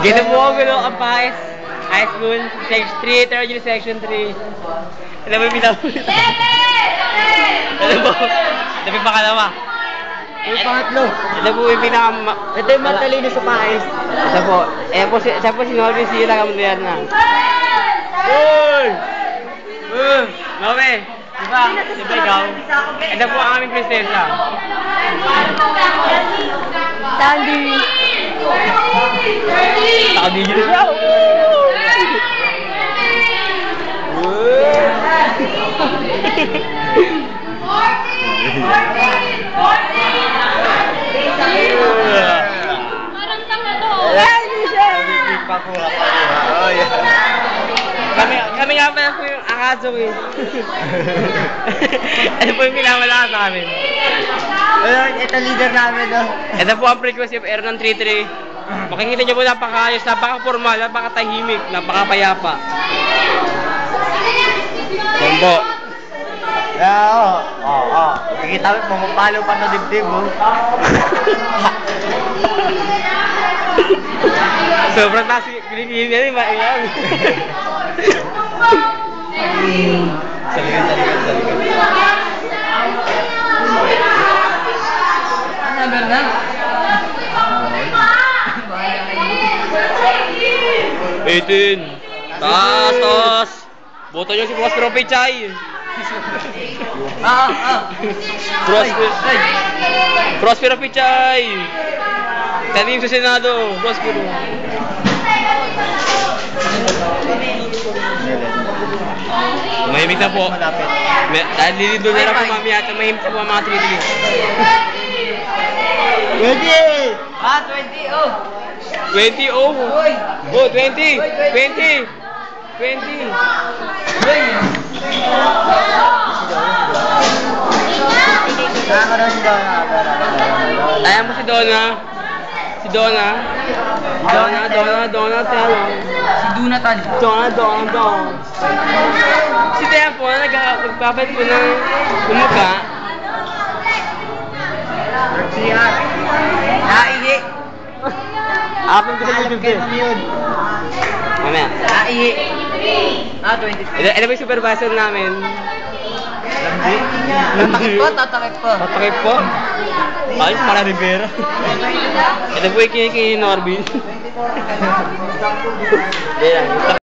Ganda po ako gano'n ang PAES. High school, section 3, third year, section 3. Ano ba yung pinapulita? Ano po? Ano po yung pangalawa? Yung pangatlo. Ito po yung pinaka... Ito yung matalino sa PAES. Ito po. Siya po si Norby Sila Kamunduyan na. Uy! Norby! Diba? Diba ikaw? Ito po ang aming prinsesa. Sandy! Naka-video na siya! Parang tanga to. Kami nga pala po yung akaso eh. Ano po yung pinawala sa amin? Ito leader namin, no? Ito po ang frequency of air ng 3-3. Makikita nyo po napakaayos, napaka-formal, napakatahimik, napakapayapa. Yan po. Oo. Nakikita mo, pumapalo pa sa dibdib, oh. Sobrang taas kinikinin yan, maiyan. Saligan. Nagal na. 18. Taas. Boto nyo si Prospero Pichay. Prospero Pichay. Tanim sa Senado. Prospero. Mahimik na po. Dahil lilido na lang po mamaya at mahimik po ang mga 3D. 20, oh. Oh, 20. 20. Ayan mo si Donna. Si Donna. Donna, talo. Si Duna tali. Donna. Si Tea po, nagpapalit po ng mukha. Naihi. Akin ko sa YouTube din. Mamaya. Naihi. 20. Ito ba yung supervisor namin? Tatakip po. Tatakip po? Ay, para Rivera. Ito po yung kinikin ni Norbin. Hindi lang.